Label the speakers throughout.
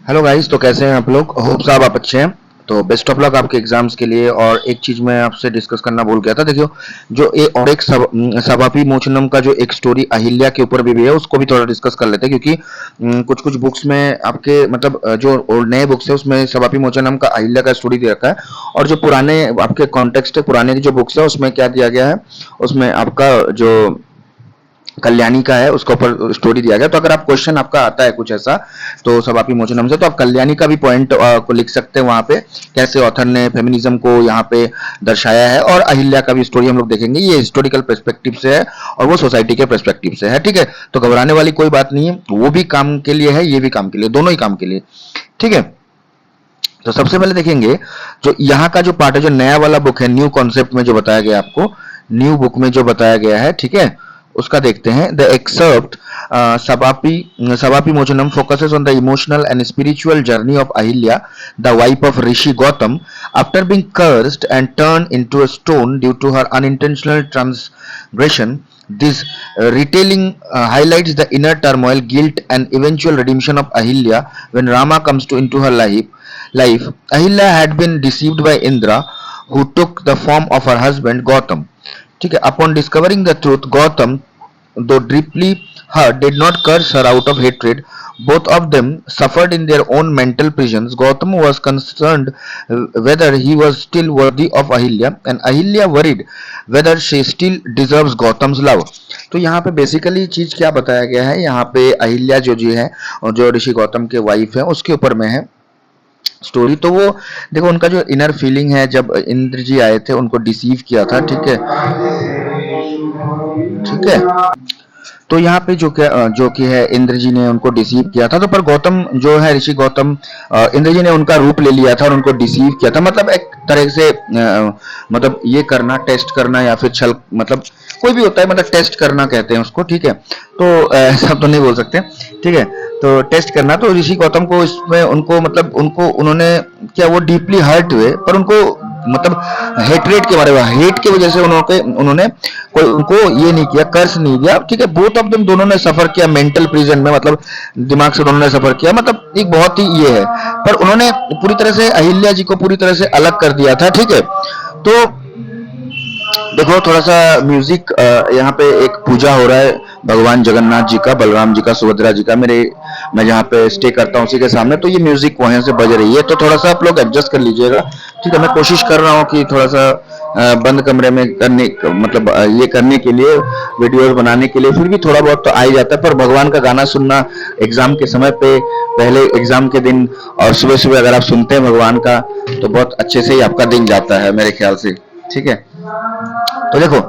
Speaker 1: Hello guys, तो कैसे हैं आप लोग? होप साहब आप अच्छे हैं। तो बेस्ट ऑफ लक आपके एग्जाम्स के लिए। और एक चीज मैं आपसे डिस्कस करना भूल गया था। देखियो, जो और एक सभापी मोचनम का जो एक स्टोरी अहिल्या के ऊपर भी है, उसको भी थोड़ा डिस्कस कर लेते हैं, क्योंकि कुछ कुछ बुक्स में आपके मतलब जो और नए बुक्स है उसमें सभापी मोचनम का अहिल्या का स्टोरी दे रखा है। और जो पुराने आपके कॉन्टेक्स्ट है, पुराने जो बुक्स है उसमें क्या दिया गया है, उसमें आपका जो कल्याणी का है उसके ऊपर स्टोरी दिया गया। तो अगर आप क्वेश्चन आपका आता है कुछ ऐसा, तो सब आप मोचनम से, तो आप कल्याणी का भी पॉइंट को लिख सकते हैं वहां पे, कैसे ऑथर ने फेमिनिज्म को यहाँ पे दर्शाया है। और अहिल्या का भी स्टोरी हम लोग देखेंगे, ये हिस्टोरिकल पर्सपेक्टिव से है और वो सोसाइटी के पर्सपेक्टिव से है। ठीक है, तो घबराने वाली कोई बात नहीं है, वो भी काम के लिए है, ये भी काम के लिए, दोनों ही काम के लिए। ठीक है, तो सबसे पहले देखेंगे जो यहाँ का जो पार्ट है, जो नया वाला बुक है, न्यू कॉन्सेप्ट में जो बताया गया आपको, न्यू बुक में जो बताया गया है, ठीक है, उसका देखते हैं। द एक्सर्प्ट सवापी मोचनम focuses on the emotional and spiritual journey of Ahilya, the wife of rishi Gautam, after being cursed and turned into a stone due to her unintentional transgression. This retelling highlights the inner turmoil, guilt, and eventual redemption of Ahilya when Rama comes into her life. Ahilya had been deceived by Indra, who took the form of her husband Gautam. ठीक है, upon discovering the truth, Gautam, though deeply hurt, did not curse her out of hatred. Both of them suffered in their own mental prisons. Gautam was concerned whether he was still worthy of Ahilya, and Ahilya worried whether she still deserves Gautam's love. तो यहाँ पे basically चीज क्या बताया गया है, यहाँ पे अहिल्या जो जी है और जो ऋषि गौतम के वाइफ है उसके ऊपर में है स्टोरी। तो वो देखो, उनका जो इनर फीलिंग है, जब इंद्र जी आए थे उनको डिसीव किया था। ठीक है, ठीक है, तो यहाँ पे जो कि है इंद्र जी ने उनको डिसीव किया था। तो पर गौतम जो है, ऋषि गौतम, इंद्र जी ने उनका रूप ले लिया था और उनको डिसीव किया था। मतलब एक तरह से मतलब ये करना, टेस्ट करना, या फिर छल, मतलब कोई भी होता है, मतलब टेस्ट करना कहते हैं उसको। ठीक है, तो ऐसा तो नहीं बोल सकते। ठीक है, तो टेस्ट करना, तो ऋषि गौतम को इसमें उनको मतलब उनको उन्होंने क्या, वो डीपली हर्ट हुए, पर उनको मतलब हेटरेट के बारे में, हेट की वजह से उन्होंने कोई उनको ये नहीं किया, कर्ज नहीं दिया। ठीक है, बोथ ऑफ देम, दोनों ने सफर किया मेंटल प्रिजन में, मतलब दिमाग से दोनों ने सफर किया। मतलब एक बहुत ही ये है, पर उन्होंने पूरी तरह से अहिल्या जी को पूरी तरह से अलग कर दिया था। ठीक है, तो देखो थोड़ा सा म्यूजिक, यहाँ पे एक पूजा हो रहा है भगवान जगन्नाथ जी का, बलराम जी का, सुभद्रा जी का, मैं जहाँ पे स्टे करता हूँ उसी के सामने। तो ये म्यूजिक वहां से बज रही है, तो थोड़ा सा आप लोग एडजस्ट कर लीजिएगा। ठीक है, मैं कोशिश कर रहा हूँ कि थोड़ा सा बंद कमरे में करने, मतलब ये करने के लिए, वीडियोस बनाने के लिए, फिर भी थोड़ा बहुत तो आ ही जाता है। पर भगवान का गाना सुनना एग्जाम के समय पे, पहले एग्जाम के दिन और सुबह सुबह अगर आप सुनते हैं भगवान का, तो बहुत अच्छे से ही आपका दिन जाता है मेरे ख्याल से। ठीक है, तो देखो,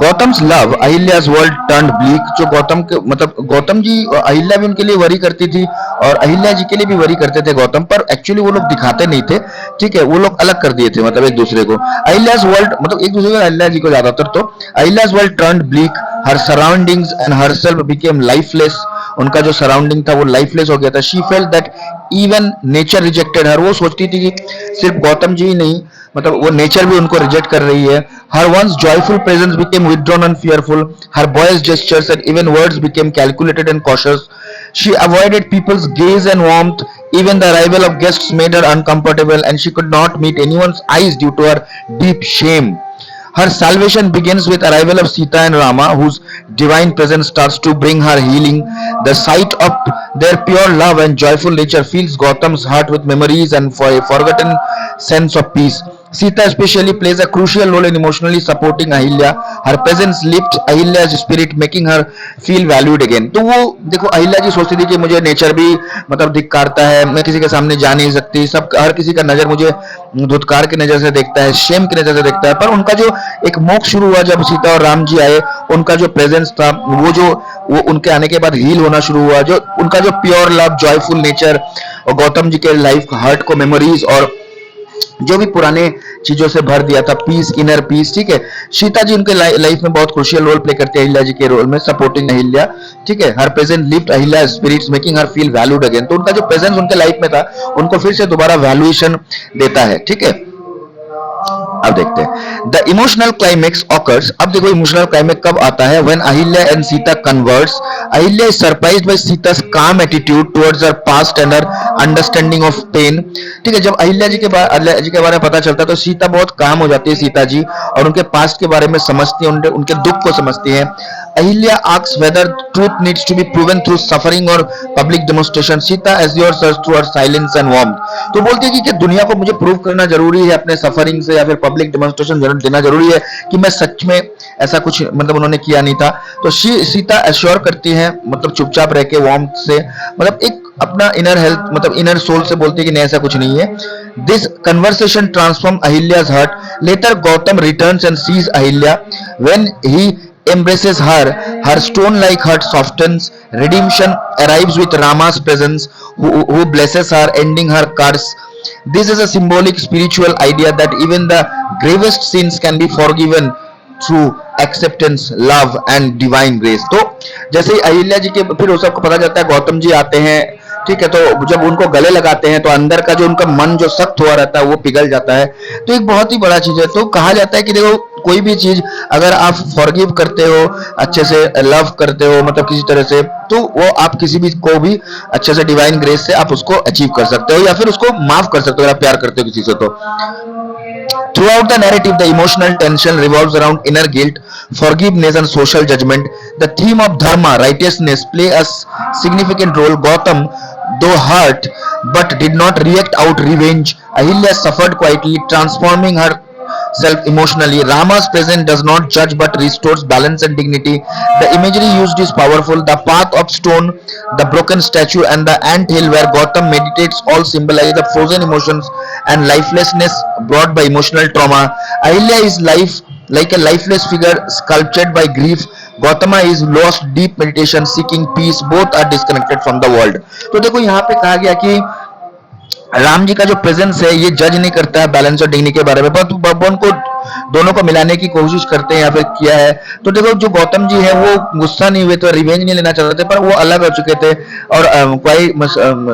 Speaker 1: Gautam's love Ahilya's world turned bleak. जो गौतम के मतलब गौतम जी, अहिल्या भी उनके लिए वरी करती थी और अहिल्या जी के लिए भी वरी करते थे गौतम, पर एक्चुअली वो लोग दिखाते नहीं थे। ठीक है, वो लोग अलग कर दिए थे, मतलब एक दूसरे को। अहिल्याज वर्ल्ड, मतलब एक दूसरे को, अहिल्या जी को ज्यादातर। तो Ahilya's world turned bleak, her surroundings and herself became lifeless. उनका जो सराउंडिंग था वो लाइफलेस हो गया था। She felt that even nature rejected her. वो सोचती थी कि सिर्फ गौतम जी ही नहीं, मतलब वो नेचर भी उनको रिजेक्ट कर रही है। Her once joyful presence became withdrawn and fearful. Her voice gestures and even words became calculated and cautious. She avoided people's gaze and warmth. Even the arrival of guests made her uncomfortable, and she could not meet anyone's eyes due to her deep shame. Her salvation begins with arrival of Sita and Rama, whose divine presence starts to bring her healing. The sight of their pure love and joyful nature fills Gautam's heart with memories and for a forgotten sense of peace. Sita especially plays a crucial role in emotionally supporting Ahilya. Her presence lifts Ahilya's spirit, making her feel valued again. तो वो देखो, अहिल्या जी सोचती थी कि मुझे nature भी मतलब धिक्कारता है, मैं किसी के सामने जा नहीं सकती, सब हर किसी का नजर मुझे धुतकार की नजर से देखता है, शेम की नजर से देखता है। पर उनका जो एक मोक्ष शुरू हुआ जब सीता और राम जी आए, उनका जो प्रेजेंस था, वो उनके आने के बाद हील होना शुरू हुआ। जो उनका जो प्योर लव, जॉयफुल नेचर, और गौतम जी के लाइफ हार्ट को मेमोरीज और जो भी पुराने चीजों से भर दिया था, पीस, इनर पीस। ठीक है, सीता जी उनके लाइफ में बहुत क्रूशियल रोल प्ले करती है अहिल्या जी के रोल में, सपोर्टिंग अहिल्या। ठीक है, her present lift Ahilya spirits, making her feel valued again. तो उनका जो प्रेजेंस उनके लाइफ में था, उनको फिर से दोबारा वैल्यूएशन देता है। ठीक है, अब देखते हैं द इमोशनल क्लाइमेक्स ऑकर्स। अब देखो इमोशनल क्लाइमेक्स कब आता है, when Ahilya and Sita converts. Ahilya is surprised by Sita's calm attitude towards her past and her understanding of pain। ठीक है, जब अहिल्या जी के बारे में पता चलता है तो सीता बहुत काम हो जाती है, सीता जी, और उनके पास्ट के बारे में समझती है, उनके दुख को समझती है। Ahilya asks whether truth needs to be proven through suffering or public demonstration। Sita assures her through her silence and warmth। तो बोलती है कि दुनिया को मुझे प्रूव करना जरूरी है अपने सफरिंग से, या फिर पब्लिक डेमोन्स्ट्रेशन देना जरूरी है कि मैं सच में ऐसा कुछ मतलब उन्होंने किया नहीं था। तो सीता एश्योर करती है, मतलब चुपचाप रह के वार्मथ से, मतलब एक अपना इनर हेल्थ मतलब इनर सोल से बोलती है कि नहीं ऐसा कुछ नहीं है। This conversation transform Ahilya's heart। Later Gautam returns and sees Ahilya. When he embraces her, her stone-like heart softens. Redemption arrives with Rama's presence, who blesses her, ending her curse. This is a symbolic spiritual idea that even the gravest sins can be forgiven through acceptance, love and divine grace। तो जैसे ही अहिल्या जी के फिर वो सबको पता चलता है, गौतम जी आते हैं, ठीक है, तो जब उनको गले लगाते हैं तो अंदर का जो उनका मन जो सख्त हुआ रहता है वो पिघल जाता है। तो एक बहुत ही बड़ा चीज है। तो कहा जाता है कि देखो कोई भी चीज अगर आप फॉरगिव करते हो, अच्छे से लव करते हो, मतलब किसी तरह से, तो वो आप किसी भी को भी अच्छे से डिवाइन ग्रेस से आप उसको अचीव कर सकते हो, या फिर उसको माफ कर सकते हो अगर आप प्यार करते हो किसी से। तो throughout the narrative, the emotional tension revolves around inner guilt, forgiveness and social judgment। The theme of dharma, righteousness, play a significant role। Gautam, though hurt but did not react out revenge, Ahilya suffered quietly, transforming her self emotionally। Rama's presence does not judge but restores balance and dignity। The imagery used is powerful। The path of stone, the broken statue and the ant hill where Gautam meditates all symbolize the frozen emotions and lifelessness brought by emotional trauma। Ahilya is like a lifeless figure sculptured by grief। Gautama is lost deep meditation seeking peace। Both are disconnected from the world। तो देखो यहाँ पे कहा गया कि राम जी का जो presence है ये जज नहीं करता है बैलेंस और डिग्निटी के बारे में, परंतु भगवान को दोनों को मिलाने की कोशिश करते हैं या फिर किया है। तो देखो जो गौतम जी है वो गुस्सा नहीं हुए थे, रिवेंज नहीं लेना चाहते थे, पर वो अलग हो चुके थे। और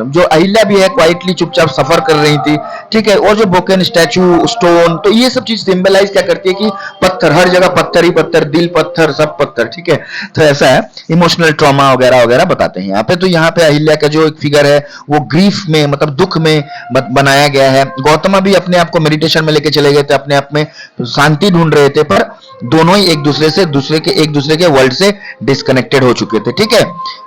Speaker 1: जो अहिल्या भी है क्वाइटली चुपचाप सफर कर रही थी, ठीक है। और जो ब्रोकन स्टैचू, स्टोन, तो ये सब चीज सिंबलाइज क्या करती है कि पत्थर, हर जगह पत्थर ही पत्थर, दिल पत्थर, सब पत्थर, ठीक है। तो ऐसा है, इमोशनल ट्रॉमा वगैरह वगैरह बताते हैं यहाँ पे। तो यहाँ पे अहिल्या का जो एक फिगर है वो ग्रीफ में मतलब दुख में बनाया गया है। गौतमा भी अपने आप को मेडिटेशन में लेके चले गए थे, अपने आप में शांति ढूंढ रहे थे, पर दोनों ही एक दूसरे के वर्ल्ड से डिस्कनेक्टेड हो चुके थे, ठीक है।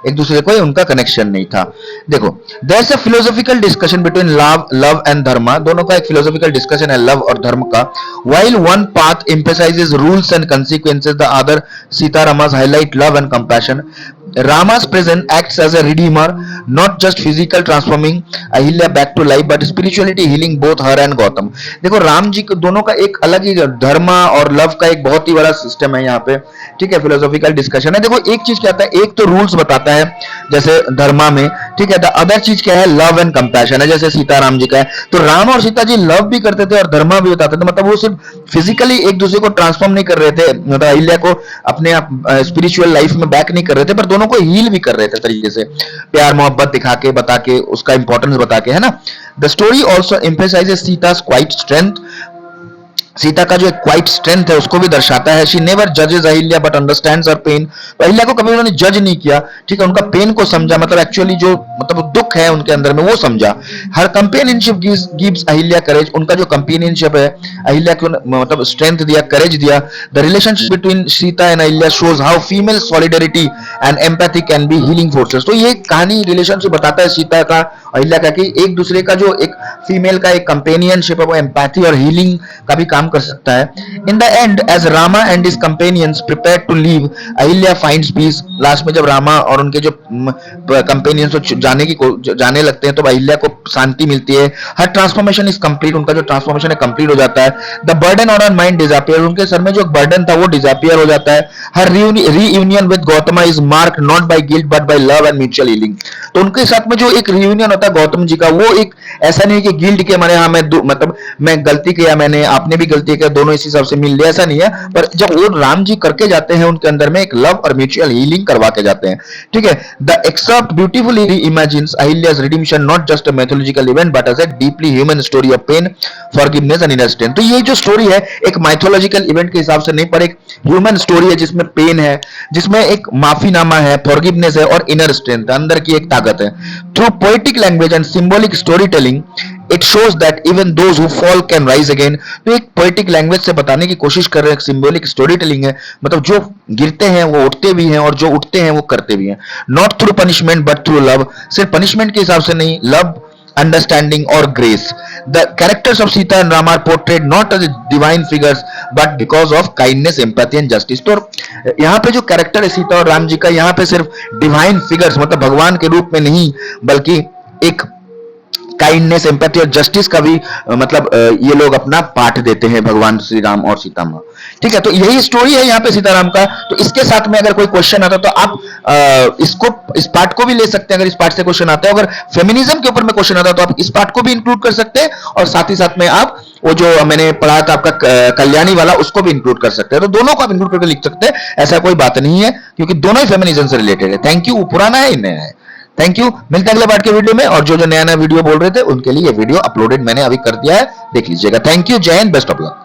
Speaker 1: एक दूसरे को उनका कनेक्शन नहीं था। देखो there is a philosophical discussion between love and dharma. दोनों का एक फिलोसॉफिकल डिस्कशन है लव और धर्म का। While one path emphasises rules and consequences, the other Sita Rama's highlight love and compassion। Rama's presence acts as a redeemer, not just physical transforming Ahilya back to life but spirituality healing both her and Gautam। देखो राम जी दोनों का एक अलग ही धर्म और love का एक बहुत ही बड़ा सिस्टम है यहाँ पे, ठीक है। फिलोसॉफिकल डिस्कशन है। देखो एक चीज क्या आता है, एक तो रूल्स बताता है जैसे धर्मा में, ठीक है। द अदर चीज क्या है, लव एंड कंपैशन है, जैसे सीता राम जी का है। तो राम और सीता जी लव भी करते थे और धर्मा भी बताते थे, मतलब वो सिर्फ फिजिकली एक दूसरे को ट्रांसफॉर्म नहीं कर रहे थे, मतलब अहिल्या को अपने आप स्पिरिचुअल लाइफ में बैक नहीं कर रहे थे, पर दोनों को हील भी कर रहे थे तरीके से, प्यार मोहब्बत दिखा के, बता के, उसका इंपॉर्टेंस बता के, है ना। The story also emphasizes Sita's quiet strength. Sita का जो एक क्वाइट स्ट्रेंथ है उसको भी दर्शाता है। शी नेवर जजेस Ahilya but understands her pain. तो अहिल्या को कभी उन्होंने जज नहीं किया, ठीक है, उनका पेन को समझा, मतलब एक्चुअली जो मतलब दुख है उनके अंदर में वो समझा। हर कंपेनियनशिप गिव्स अहिल्या करेज। उनका जो कंपेनियनशिप है अहिल्या को मतलब स्ट्रेंथ दिया, करेज दिया। The relationship between Sita and Ahilya shows how female solidarity and empathy can be healing forces. तो ये कहानी रिलेशनशिप बताता है सीता का अहिल्या का कि एक दूसरे का जो एक फीमेल का एक कंपेनियनशिप है वो एम्पैथी और हीलिंग का भी काम कर सकता है। In the end as Rama and his companions prepare to leave Ahilya finds peace. Last में जब रामा और उनके जो कंपेनियंस जाने लगते हैं तो अहिल्या को शांति मिलती है। Her transformation is complete. उनका जो ट्रांसफॉर्मेशन है कंप्लीट हो जाता है। The burden on her mind disappear. उनके सर में जो बर्डन था वो डिसअपियर हो जाता है। Her reunion with Gautama is marked not by guilt but by love and mutual healing. तो उनके साथ में जो एक रीयूनियन होता है गौतम जी का, वो एक ऐसा नहीं नहीं कि गिल्ड के मारे हाँ मतलब मैं गलती किया, मैंने आपने भी गलती किया, दोनों इस हिसाब से मिल लिया, ऐसा नहीं है। पर जब वो राम जी करके जाते हैं उनके अंदर में एक लव और म्यूचुअल हीलिंग करवा के जाते हैं, ठीक है। The excerpt beautifully imagines Ahilya's redemption not just a mythological event but as a deeply human story of pain, forgiveness and inner strength। तो ये जो स्टोरी है एक माइथोलॉजिकल इवेंट के हिसाब से नहीं, पर एक ह्यूमन स्टोरी है जिसमें पेन है, जिसमें एक माफीनामा है, फॉरगिवनेस है और इनर स्ट्रेंथ अंदर की एक ताकत है। Through poetic language and symbolic story telling it shows that even those who fall can rise again. तो एक पोएटिक लैंग्वेज से बताने की कोशिश कर रहे हैं, सिंबॉलिक स्टोरी टेलिंग है, मतलब जो गिरते हैं वो उठते भी हैं और जो उठते हैं वो करते भी हैं। Not through punishment but through love, सिर्फ पनिशमेंट के हिसाब से नहीं, love, understanding or grace। The characters of Sita and Rama are portrayed not as divine figures but because of kindness, empathy and justice। तो यहाँ पे जो कैरेक्टर है सीता और राम जी का, यहाँ पे सिर्फ डिवाइन फिगर्स मतलब भगवान के रूप में नहीं, बल्कि एक काइंडनेस, एम्पैथी और जस्टिस का भी मतलब ये लोग अपना पाठ देते हैं भगवान श्री राम और सीता माँ, ठीक है। तो यही स्टोरी है यहाँ पे सीताराम का। तो इसके साथ में अगर कोई क्वेश्चन आता तो आप इसको इस पार्ट को भी ले सकते हैं, अगर इस पार्ट से क्वेश्चन आता है। अगर फेमिनिज्म के ऊपर में क्वेश्चन आता है तो आप इस पार्ट को भी इंक्लूड कर सकते हैं, और साथ ही साथ में आप वो जो मैंने पढ़ा था आपका कल्याणी वाला उसको भी इंक्लूड कर सकते हैं। तो दोनों को आप इंक्लूड करके लिख सकते हैं, ऐसा कोई बात नहीं है, क्योंकि दोनों ही फेमिनिज्म से रिलेटेड है। Thank you. पुराना है, नया है। Thank you. मिलते हैं अगले पार्ट के वीडियो में। और जो जो नया नया वीडियो बोल रहे थे उनके लिए ये वीडियो अपलोडेड मैंने अभी कर दिया है, देख लीजिएगा। थैंक यू, जय हिंद, बेस्ट ऑफ लक।